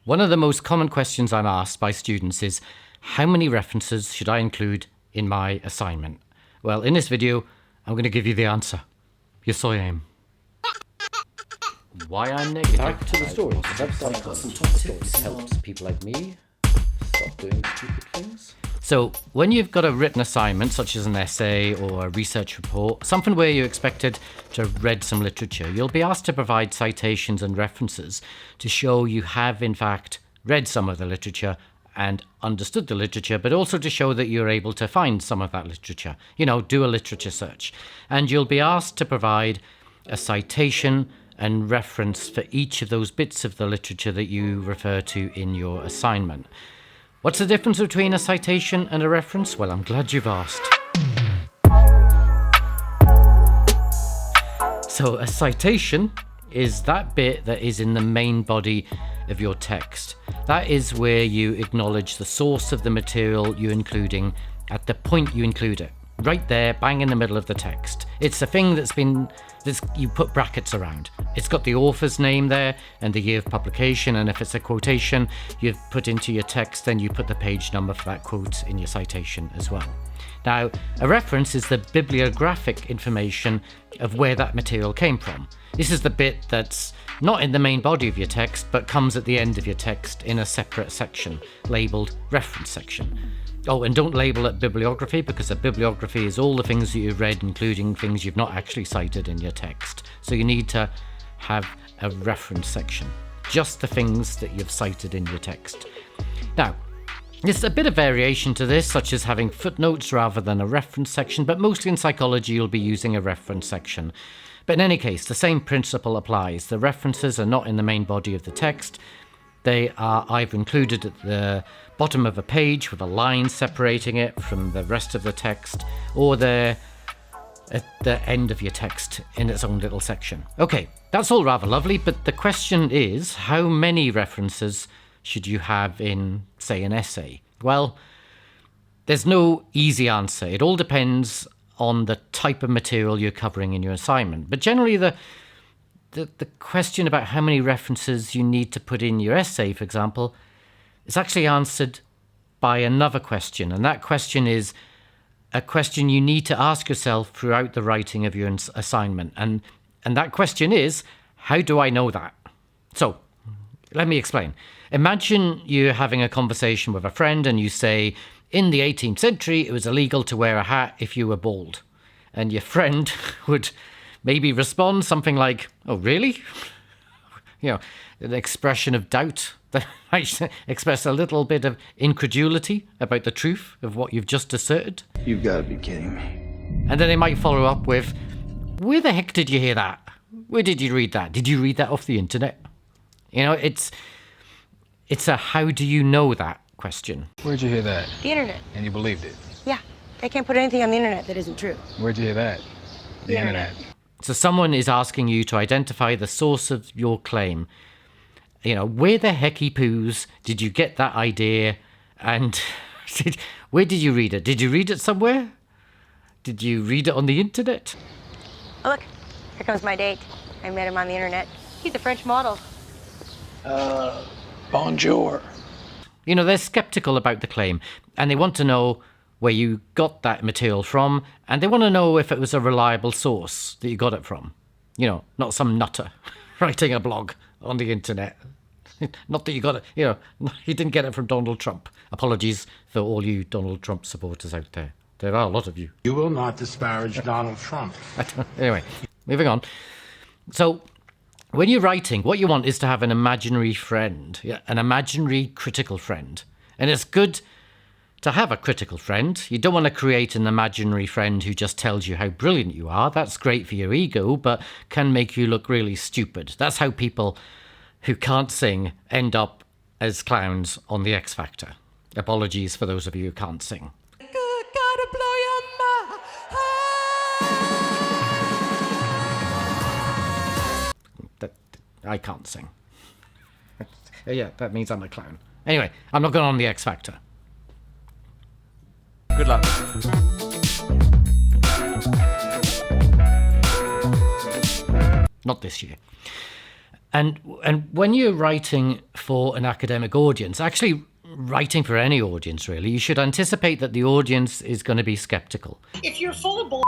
One of the most common questions I'm asked by students is, how many references should I include in my assignment? Well, in this video, I'm going to give you the answer. Yes, I am. Why I'm negative. Back to the story. The website got some top tips. Helps people like me stop doing stupid things. So when you've got a written assignment, such as an essay or a research report, something where you're expected to have read some literature, you'll be asked to provide citations and references to show you have, in fact, read some of the literature and understood the literature, but also to show that you're able to find some of that literature. You know, do a literature search. And you'll be asked to provide a citation and reference for each of those bits of the literature that you refer to in your assignment. What's the difference between a citation and a reference? Well, I'm glad you've asked. So a citation is that bit that is in the main body of your text. That is where you acknowledge the source of the material you're including at the point you include it. Right there, bang in the middle of the text. It's a thing you put brackets around. It's got the author's name there and the year of publication, and if it's a quotation you've put into your text, then you put the page number for that quote in your citation as well. Now, a reference is the bibliographic information of where that material came from. This is the bit that's not in the main body of your text, but comes at the end of your text in a separate section, labelled reference section. Oh, and don't label it bibliography, because a bibliography is all the things that you've read, including things you've not actually cited in your text. So you need to have a reference section, just the things that you've cited in your text. Now, there's a bit of variation to this, such as having footnotes rather than a reference section, but mostly in psychology you'll be using a reference section. But in any case, the same principle applies. The references are not in the main body of the text. They are either included at the bottom of a page with a line separating it from the rest of the text, or they're at the end of your text in its own little section. Okay, that's all rather lovely, but the question is, how many references should you have in, say, an essay? Well, there's no easy answer. It all depends on the type of material you're covering in your assignment. But generally, the question about how many references you need to put in your essay, for example, is actually answered by another question. And that question is a question you need to ask yourself throughout the writing of your assignment. And that question is, how do I know that? So, let me explain. Imagine you're having a conversation with a friend and you say, in the 18th century, it was illegal to wear a hat if you were bald. And your friend would maybe respond something like, oh, really? You know, an expression of doubt that might express a little bit of incredulity about the truth of what you've just asserted. You've got to be kidding me. And then they might follow up with, where the heck did you hear that? Where did you read that? Did you read that off the internet? You know, it's a how do you know that question. Where'd you hear that? The internet. And you believed it? Yeah. They can't put anything on the internet that isn't true. Where'd you hear that? The internet. So someone is asking you to identify the source of your claim. You know, where the hecky poos did you get that idea? And where did you read it? Did you read it somewhere? Did you read it on the internet? Oh, look. Here comes my date. I met him on the internet. He's a French model. Bonjour. You know, they're skeptical about the claim, and they want to know where you got that material from, and they want to know if it was a reliable source that you got it from. You know, not some nutter writing a blog on the internet. Not that you got it, you know, you didn't get it from Donald Trump. Apologies for all you Donald Trump supporters out there. There are a lot of you. You will not disparage Donald Trump. Anyway, moving on. So, when you're writing, what you want is to have an imaginary friend, an imaginary critical friend. And it's good to have a critical friend. You don't want to create an imaginary friend who just tells you how brilliant you are. That's great for your ego, but can make you look really stupid. That's how people who can't sing end up as clowns on The X Factor. Apologies for those of you who can't sing. I can't sing. Yeah, that means I'm a clown. Anyway, I'm not going on The X Factor. Good luck. Not this year. And when you're writing for an academic audience, actually writing for any audience really, you should anticipate that the audience is going to be skeptical. If you're full of bull,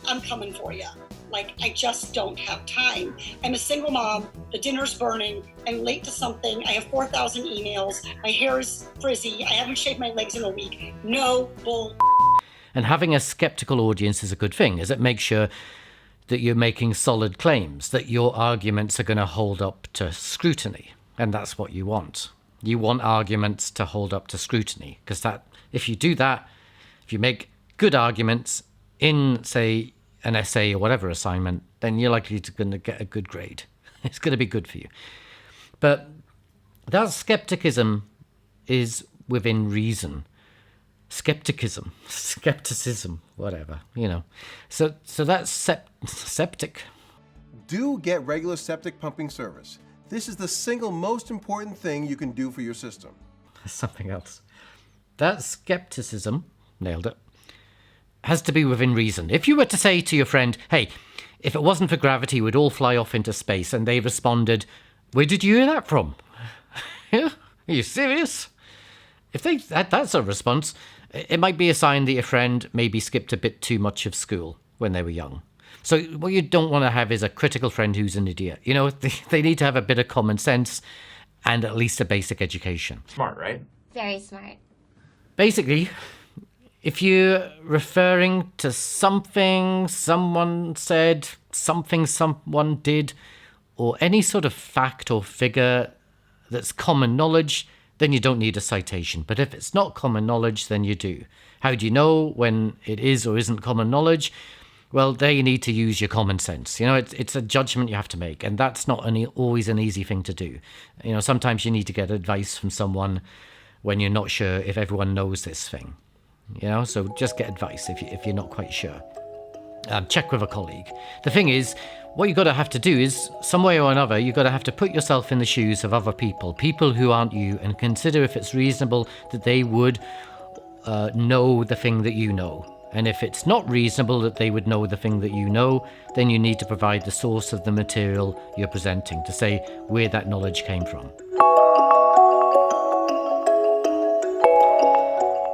I'm coming for you. Like, I just don't have time. I'm a single mom, the dinner's burning, I'm late to something, I have 4,000 emails, my hair is frizzy, I haven't shaved my legs in a week. No bull. And having a skeptical audience is a good thing, as it makes sure that you're making solid claims, that your arguments are going to hold up to scrutiny. And that's what you want. You want arguments to hold up to scrutiny, because that, if you do that, if you make good arguments in, say, an essay or whatever assignment, then you're likely to going to get a good grade. It's going to be good for you. But that skepticism is within reason. Skepticism, whatever, you know. So that's septic. Do get regular septic pumping service. This is the single most important thing you can do for your system. Something else. That skepticism, nailed it, has to be within reason. If you were to say to your friend, hey, if it wasn't for gravity, we'd all fly off into space, and they responded, where did you hear that from? Yeah? Are you serious? If that's a response, it might be a sign that your friend maybe skipped a bit too much of school when they were young. So what you don't want to have is a critical friend who's an idiot. You know, they need to have a bit of common sense and at least a basic education. Smart, right? Very smart. Basically, if you're referring to something someone said, something someone did, or any sort of fact or figure that's common knowledge, then you don't need a citation. But if it's not common knowledge, then you do. How do you know when it is or isn't common knowledge? Well, there you need to use your common sense. You know, it's a judgment you have to make, and that's not always an easy thing to do. You know, sometimes you need to get advice from someone when you're not sure if everyone knows this thing. You know, so just get advice if you're not quite sure. Check with a colleague. The thing is, what you've got to have to do is, some way or another, you've got to have to put yourself in the shoes of other people who aren't you, and consider if it's reasonable that they would know the thing that you know. And if it's not reasonable that they would know the thing that you know, then you need to provide the source of the material you're presenting to say where that knowledge came from.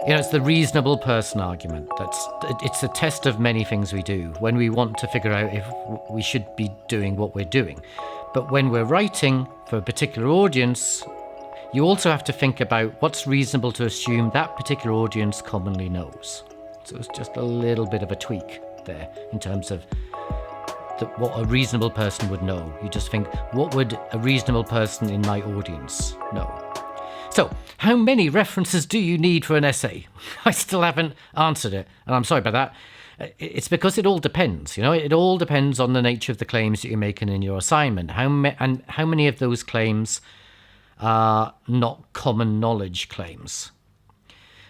You know, it's the reasonable person argument. It's a test of many things we do when we want to figure out if we should be doing what we're doing. But when we're writing for a particular audience, you also have to think about what's reasonable to assume that particular audience commonly knows. So it's just a little bit of a tweak there in terms of what a reasonable person would know. You just think, what would a reasonable person in my audience know? So, how many references do you need for an essay? I still haven't answered it, and I'm sorry about that. It's because it all depends, you know. It all depends on the nature of the claims that you're making in your assignment. How many of those claims are not common knowledge claims?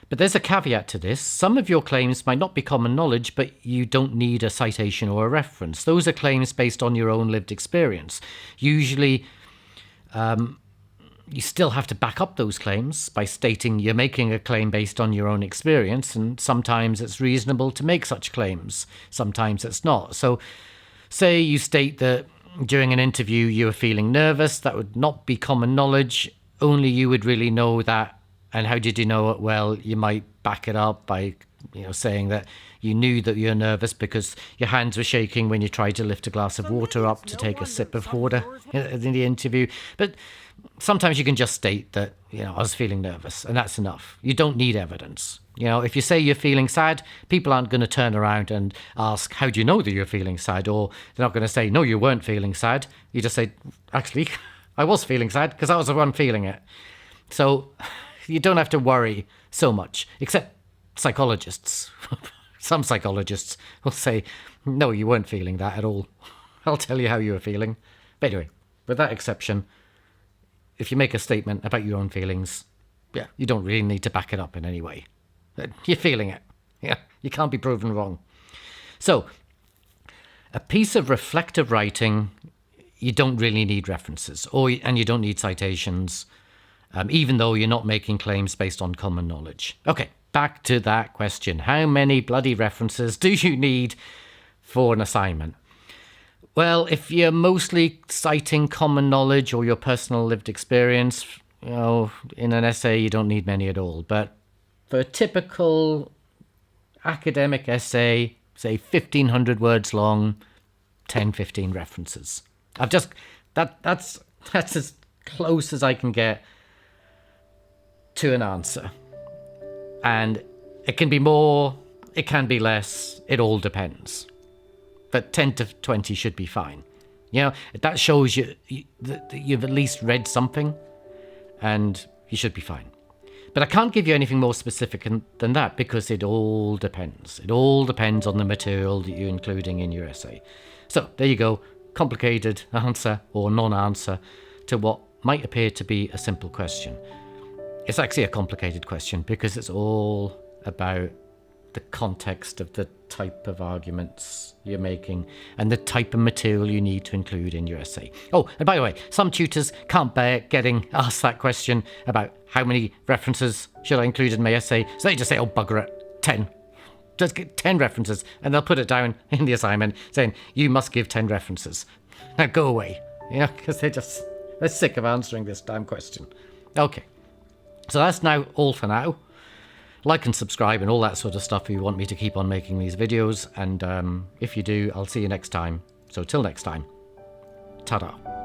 But there's a caveat to this. Some of your claims might not be common knowledge, but you don't need a citation or a reference. Those are claims based on your own lived experience. Usually, you still have to back up those claims by stating you're making a claim based on your own experience, and sometimes it's reasonable to make such claims. Sometimes it's not. So, say you state that during an interview you were feeling nervous. That would not be common knowledge. Only you would really know that. And how did you know it? Well, you might back it up by, saying that you knew that you're nervous because your hands were shaking when you tried to lift a glass of water up to take a sip of water in the interview. But sometimes you can just state that, I was feeling nervous, and that's enough. You don't need evidence. If you say you're feeling sad, people aren't going to turn around and ask, how do you know that you're feeling sad? Or they're not going to say, no, you weren't feeling sad. You just say, actually, I was feeling sad because I was the one feeling it. So you don't have to worry so much, except psychologists. Some psychologists will say, no, you weren't feeling that at all. I'll tell you how you were feeling. But anyway, with that exception, if you make a statement about your own feelings, you don't really need to back it up in any way. You're feeling it. Yeah, you can't be proven wrong. So, a piece of reflective writing, you don't really need references, and you don't need citations, even though you're not making claims based on common knowledge. Okay, back to that question. How many bloody references do you need for an assignment? Well, if you're mostly citing common knowledge or your personal lived experience, in an essay you don't need many at all. But for a typical academic essay, say 1,500 words long, 10, 15 references. That's as close as I can get to an answer. And it can be more, it can be less, it all depends. But 10 to 20 should be fine. That shows you that you've at least read something, and you should be fine. But I can't give you anything more specific than that, because it all depends. It all depends on the material that you're including in your essay. So there you go, complicated answer or non-answer to what might appear to be a simple question. It's actually a complicated question, because it's all about the context of the type of arguments you're making and the type of material you need to include in your essay. Oh, and by the way, some tutors can't bear getting asked that question about how many references should I include in my essay, so they just say, oh, bugger it, 10. Just get 10 references, and they'll put it down in the assignment saying, you must give 10 references. Now go away, because they're sick of answering this damn question. Okay, so that's now all for now. Like and subscribe and all that sort of stuff if you want me to keep on making these videos. And if you do, I'll see you next time. So till next time, ta-da.